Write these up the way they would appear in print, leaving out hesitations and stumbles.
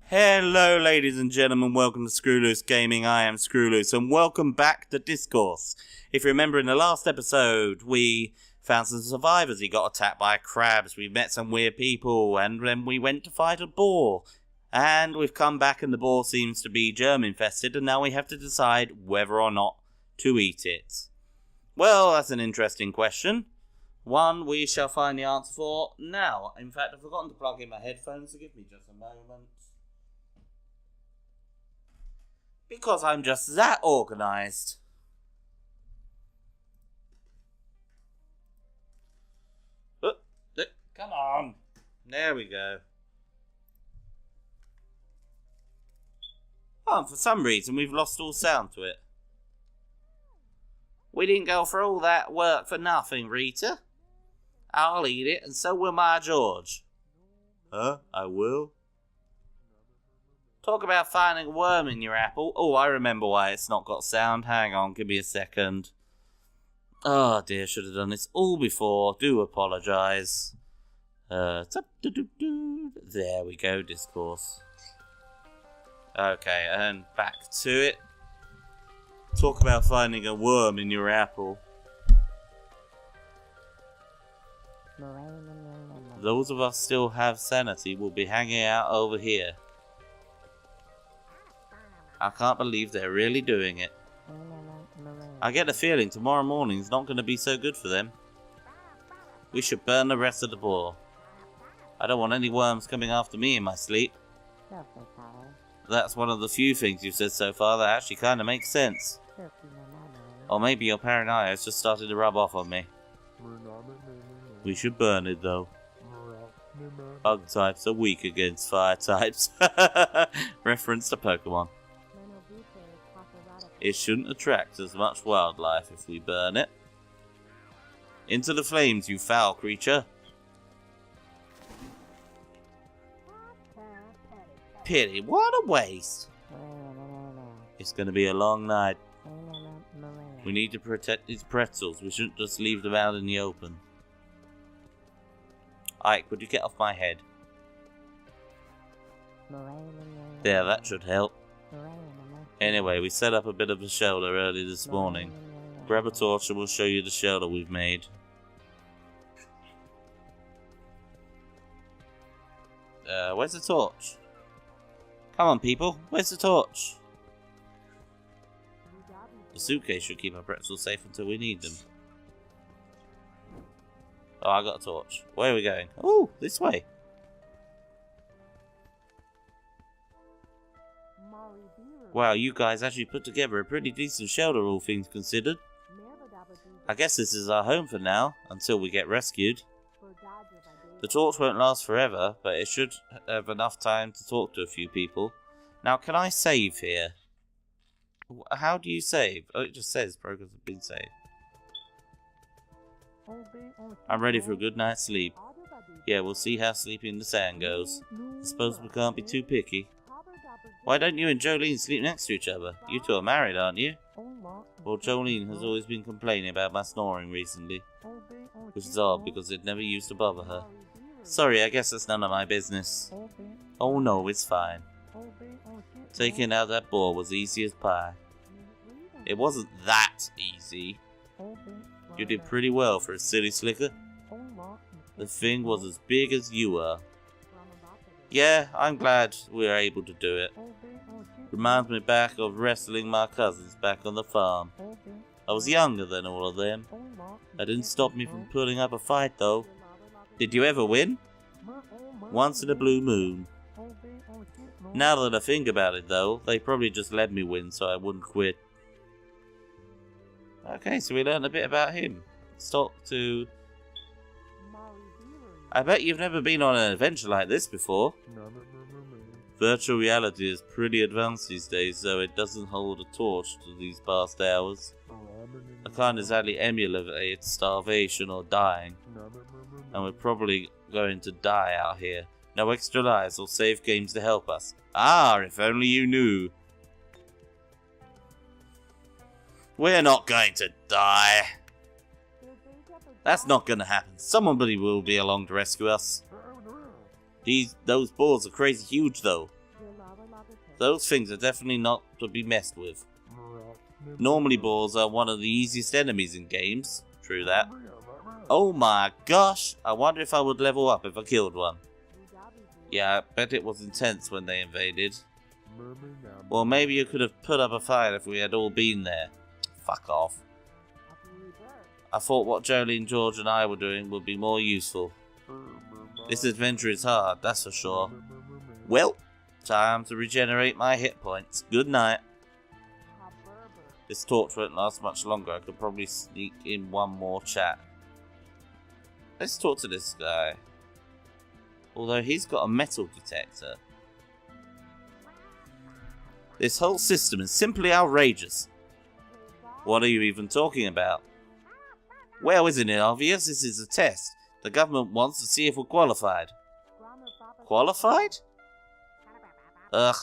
Hello ladies and gentlemen, welcome to Screwloose Gaming. I am Screwloose and welcome back to Dyscourse. If you remember in the last episode, we found some survivors. He got attacked by crabs, we met some weird people, and then we went to fight a boar. And we've come back and the boar seems to be germ infested, and now we have to decide whether or not to eat it. Well, that's an interesting question. One we shall find the answer for now. In fact, I've forgotten to plug in my headphones, so give me just a moment. Because I'm just that organised. Come on. There we go. Oh, and for some reason we've lost all sound to it. We didn't go for all that work for nothing, Rita. I'll eat it, and so will my George. Huh? I will? Talk about finding a worm in your apple. Oh, I remember why it's not got sound. Hang on, give me a second. Oh dear, should have done this all before. Do apologise. There we go, Dyscourse. Okay, and back to it. Talk about finding a worm in your apple. Those of us still have sanity will be hanging out over here. I can't believe they're really doing it. I get the feeling tomorrow morning's not going to be so good for them. We should burn the rest of the boar. I don't want any worms coming after me in my sleep. That's one of the few things you've said so far that actually kind of makes sense. Or maybe your paranoia has just started to rub off on me. We should burn it though. Bug types are weak against fire types. Reference to Pokemon. It shouldn't attract as much wildlife if we burn it. Into the flames, you foul creature. Pity, what a waste. It's going to be a long night. We need to protect these pretzels. We shouldn't just leave them out in the open. Ike, would you get off my head? There, that should help. Anyway, we set up a bit of a shelter early this morning. Grab a torch and we'll show you the shelter we've made. Where's the torch? Come on, people. Where's the torch? The suitcase should keep our pretzels safe until we need them. Oh, I got a torch. Where are we going? Oh, this way. Wow, you guys actually put together a pretty decent shelter, all things considered. I guess this is our home for now, until we get rescued. The torch won't last forever, but it should have enough time to talk to a few people. Now, can I save here? How do you save? Oh, it just says progress has been saved. I'm ready for a good night's sleep. Yeah, we'll see how sleepy in the sand goes. I suppose we can't be too picky. Why don't you and Jolene sleep next to each other? You two are married, aren't you? Well, Jolene has always been complaining about my snoring recently. Which is odd, because it never used to bother her. Sorry, I guess that's none of my business. Oh no, it's fine. Taking out that boar was easy as pie. It wasn't that easy. You did pretty well for a city slicker. The thing was as big as you were. Yeah, I'm glad we were able to do it. Reminds me back of wrestling my cousins back on the farm. I was younger than all of them. That didn't stop me from putting up a fight though. Did you ever win? Once in a blue moon. Now that I think about it though, they probably just let me win so I wouldn't quit. Okay, so we learned a bit about him. Let's talk to... I bet you've never been on an adventure like this before. Virtual reality is pretty advanced these days, so it doesn't hold a torch to these past hours. I can't exactly emulate starvation or dying. And we're probably going to die out here. No extra lives or save games to help us. Ah, if only you knew. We're not going to die. That's not going to happen. Somebody will be along to rescue us. Those boars are crazy huge, though. Those things are definitely not to be messed with. Normally boars are one of the easiest enemies in games. True that. Oh my gosh! I wonder if I would level up if I killed one. Yeah, I bet it was intense when they invaded. Well, maybe you could have put up a fight if we had all been there. Fuck off. I thought what Jolene, George and I were doing would be more useful. This adventure is hard, that's for sure. Well, time to regenerate my hit points. Good night. This torch won't last much longer. I could probably sneak in one more chat. Let's talk to this guy. Although he's got a metal detector. This whole system is simply outrageous. What are you even talking about? Well, isn't it obvious? This is a test. The government wants to see if we're qualified. Qualified? Ugh.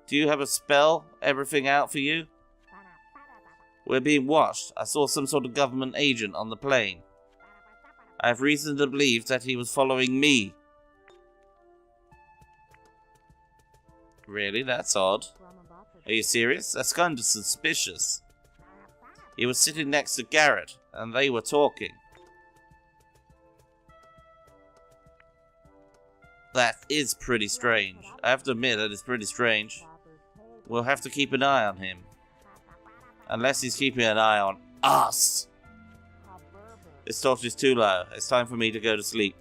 Do you have a spell? Everything out for you? We're being watched. I saw some sort of government agent on the plane. I have reason to believe that he was following me. Really? That's odd. Are you serious? That's kind of suspicious. He was sitting next to Garrett, and they were talking. That is pretty strange. I have to admit that it's pretty strange. We'll have to keep an eye on him. Unless he's keeping an eye on us. This torch is too low. It's time for me to go to sleep.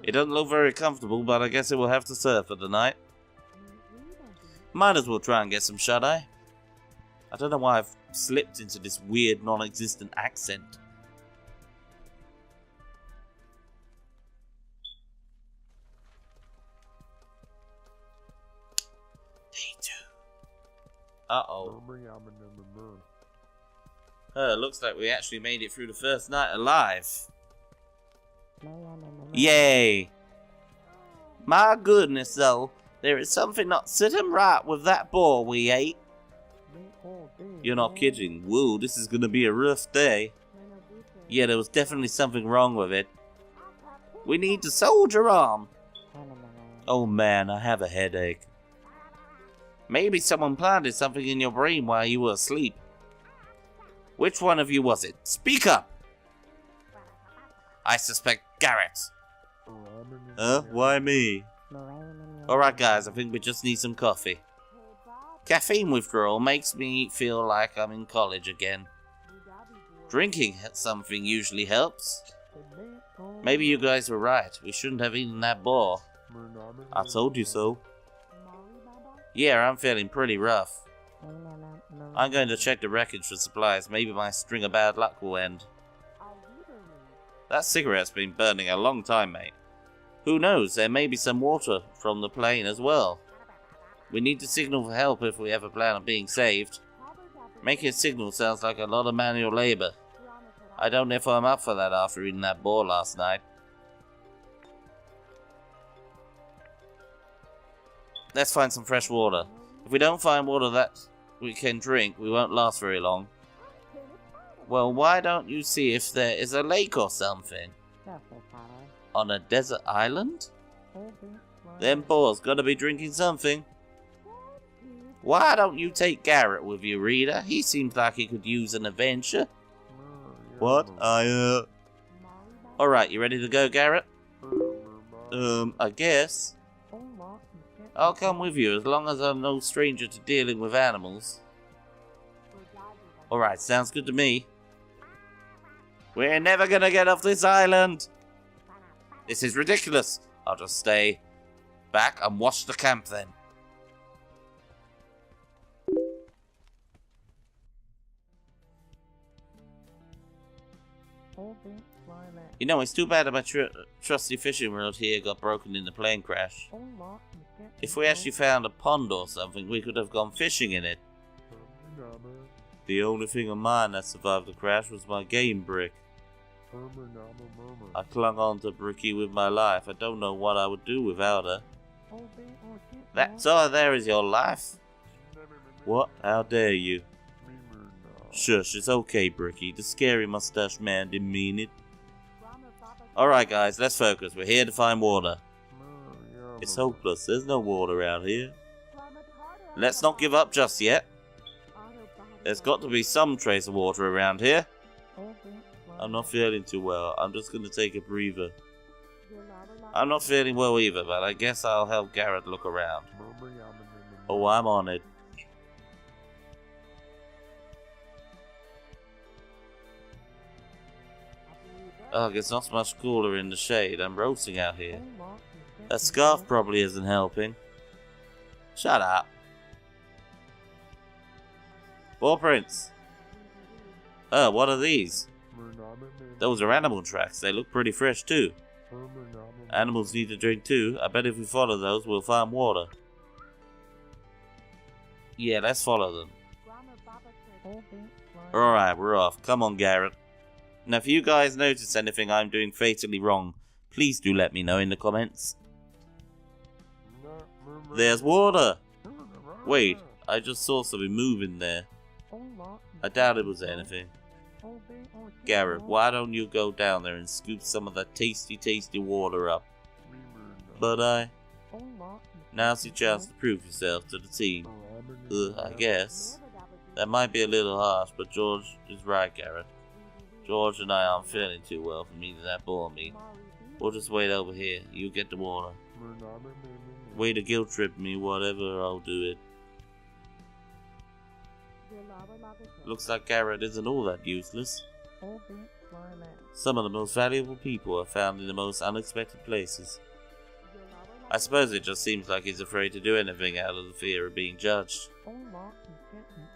It doesn't look very comfortable, but I guess it will have to serve for the night. Might as well try and get some shut-eye. I don't know why I've slipped into this weird, non-existent accent. Day 2. Uh-oh. Looks like we actually made it through the first night alive. Yay! My goodness, though, there is something not sitting right with that boar we ate. You're not kidding. Whoa, this is gonna be a rough day. Yeah, there was definitely something wrong with it. We need to soldier on. Oh man, I have a headache. Maybe someone planted something in your brain while you were asleep. Which one of you was it? Speak up! I suspect Garrett. Why me? Alright guys, I think we just need some coffee. Caffeine withdrawal makes me feel like I'm in college again. Drinking something usually helps. Maybe you guys were right. We shouldn't have eaten that boar. I told you so. Yeah, I'm feeling pretty rough. I'm going to check the wreckage for supplies. Maybe my string of bad luck will end. That cigarette's been burning a long time, mate. Who knows, there may be some water from the plane as well. We need to signal for help if we ever plan on being saved. Making a signal sounds like a lot of manual labor. I don't know if I'm up for that after eating that boar last night. Let's find some fresh water. If we don't find water that we can drink, we won't last very long. Well, why don't you see if there is a lake or something? On a desert island? Them boars gotta be drinking something. Why don't you take Garrett with you, Rita? He seems like he could use an adventure. What? Alright, you ready to go, Garrett? I guess. I'll come with you, as long as I'm no stranger to dealing with animals. Alright, sounds good to me. We're never gonna get off this island! This is ridiculous. I'll just stay back and watch the camp then. You know, it's too bad that my trusty fishing rod here got broken in the plane crash. If we actually found a pond or something, we could have gone fishing in it. The only thing of mine that survived the crash was my game brick. I clung on to Bricky with my life. I don't know what I would do without her. That's all there is your life? What? How dare you? Shush, it's okay, Bricky. The scary mustache man didn't mean it. Alright guys, let's focus. We're here to find water. It's hopeless. There's no water around here. Let's not give up just yet. There's got to be some trace of water around here. I'm not feeling too well. I'm just going to take a breather. I'm not feeling well either, but I guess I'll help Garrett look around. Oh, I'm on it. Ugh, it's not much cooler in the shade. I'm roasting out here. That scarf probably isn't helping. Shut up. Boar prints. What are these? Those are animal tracks. They look pretty fresh too. Animals need to drink too. I bet if we follow those, we'll find water. Yeah, let's follow them. Alright, we're off. Come on, Garrett. Now, if you guys notice anything I'm doing fatally wrong, please do let me know in the comments. There's water! Wait, I just saw something moving there. I doubt it was anything. Garrett, why don't you go down there and scoop some of that tasty, tasty water up? But now's your chance to prove yourself to the team. I guess. That might be a little harsh, but George is right, Garrett. George and I aren't feeling too well from eating that boar meat. We'll just wait over here. You get the water. Way to guilt trip me, whatever, I'll do it. Looks like Garrett isn't all that useless. Some of the most valuable people are found in the most unexpected places. I suppose it just seems like he's afraid to do anything out of the fear of being judged.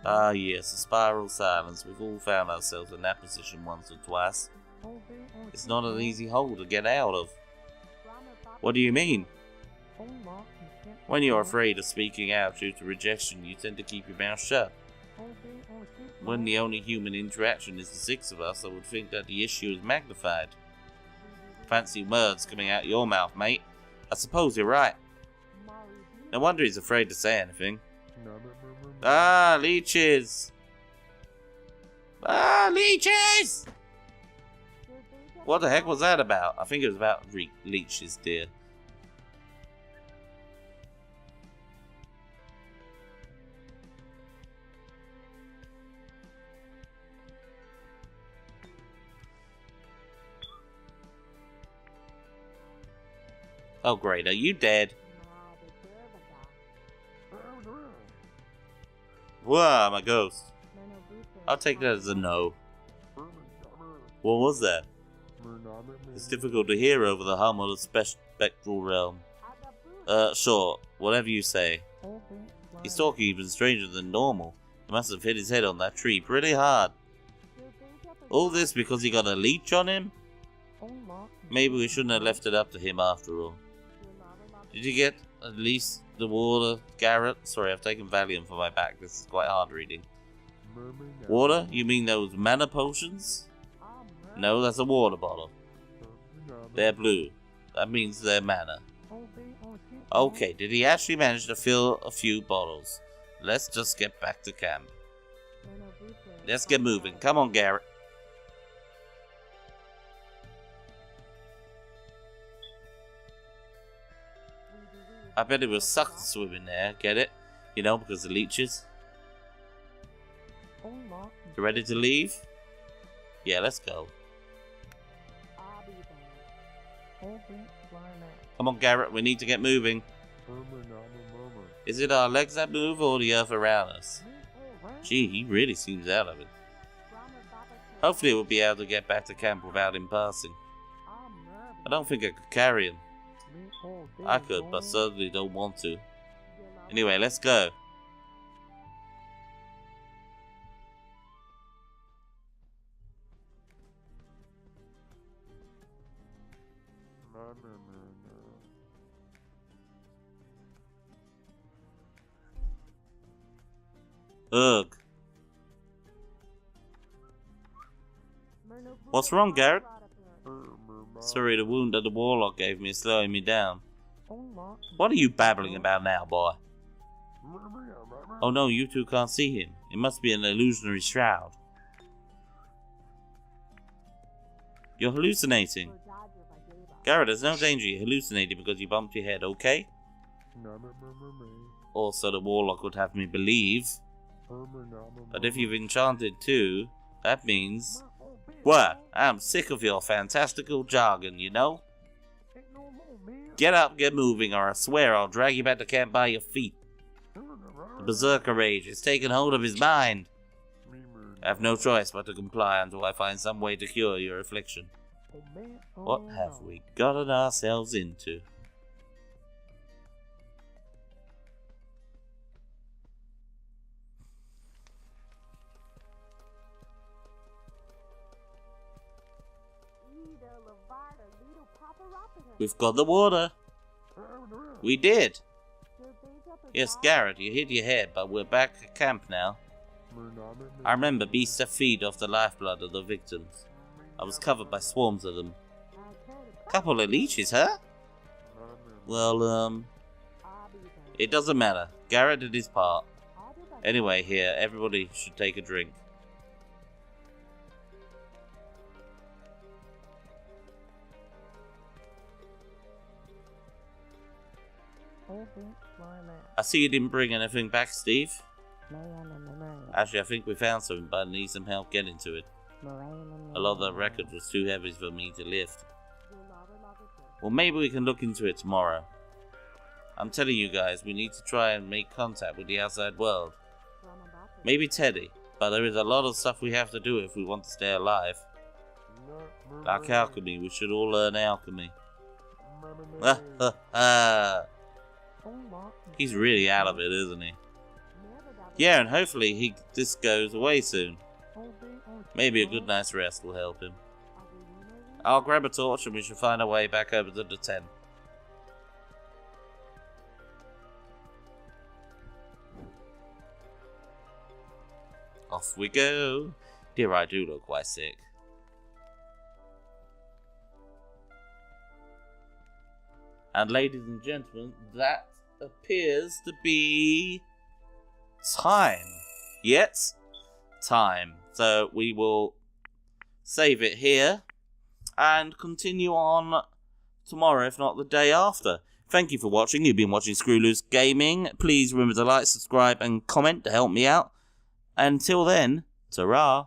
Ah yes, a spiral silence. We've all found ourselves in that position once or twice. It's not an easy hole to get out of. What do you mean? When you're afraid of speaking out due to rejection, you tend to keep your mouth shut. When the only human interaction is the six of us, I would think that the issue is magnified. Fancy words coming out your mouth, mate. I suppose you're right. No wonder he's afraid to say anything. Ah, leeches! Ah, leeches! What the heck was that about? I think it was about leeches, dear. Oh great, are you dead? Wow, I'm a ghost. I'll take that as a no. What was that? It's difficult to hear over the hum of the spectral realm. Sure, whatever you say. He's talking even stranger than normal. He must have hit his head on that tree pretty hard. All this because he got a leech on him? Maybe we shouldn't have left it up to him after all. Did you get at least the water, Garrett? Sorry, I've taken Valium for my back. This is quite hard reading. Water? You mean those mana potions? No, that's a water bottle. They're blue. That means they're mana. Okay, did he actually manage to fill a few bottles? Let's just get back to camp. Let's get moving. Come on, Garrett. I bet it was suck to swim in there, get it? You know, because of leeches. You ready to leave? Yeah, let's go. Come on, Garrett, we need to get moving. Is it our legs that move or the earth around us? Gee, he really seems out of it. Hopefully we'll be able to get back to camp without him passing. I don't think I could carry him. I could, but certainly don't want to. Anyway, let's go. Ugh. What's wrong, Garrett? Sorry, the wound that the warlock gave me is slowing me down. What are you babbling about now, boy? Oh no, you two can't see him. It must be an illusionary shroud. You're hallucinating. Garrett, there's no danger you hallucinated because you bumped your head, okay? Also, the warlock would have me believe. But if you've enchanted too, that means... What? I'm sick of your fantastical jargon, you know? Get up, get moving, or I swear I'll drag you back to camp by your feet. The berserker rage has taken hold of his mind. I have no choice but to comply until I find some way to cure your affliction. What have we gotten ourselves into? We've got the water. We did. Yes, Garrett, you hit your head, but we're back at camp now. I remember beasts that feed off the lifeblood of the victims. I was covered by swarms of them. Couple of leeches, huh? Well, it doesn't matter. Garrett did his part. Anyway, here, everybody should take a drink. I see you didn't bring anything back, Steve. Actually, I think we found something, but I need some help getting to it. A lot of the record was too heavy for me to lift. Well, maybe we can look into it tomorrow. I'm telling you guys, we need to try and make contact with the outside world. Maybe Teddy, but there is a lot of stuff we have to do if we want to stay alive. Like alchemy, we should all learn alchemy. He's really out of it, isn't he? Yeah, and hopefully this goes away soon. Maybe a good night's rest will help him. I'll grab a torch and we should find our way back over to the tent. Off we go. Dear, I do look quite sick. And ladies and gentlemen, that appears to be time. Yes, time. So we will save it here and continue on tomorrow, if not the day after. Thank you for watching. You've been watching Screw Loose Gaming. Please remember to like, subscribe and comment to help me out. Until then, ta-ra.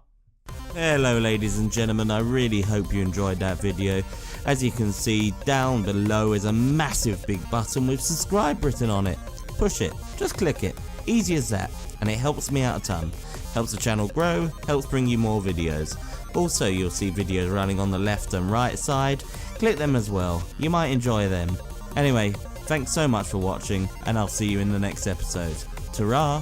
Hello ladies and gentlemen, I really hope you enjoyed that video. As you can see, down below is a massive big button with subscribe written on it. Push it, just click it, easy as that, and it helps me out a ton. Helps the channel grow, helps bring you more videos. Also, you'll see videos running on the left and right side. Click them as well, you might enjoy them. Anyway, thanks so much for watching, and I'll see you in the next episode. Ta-ra!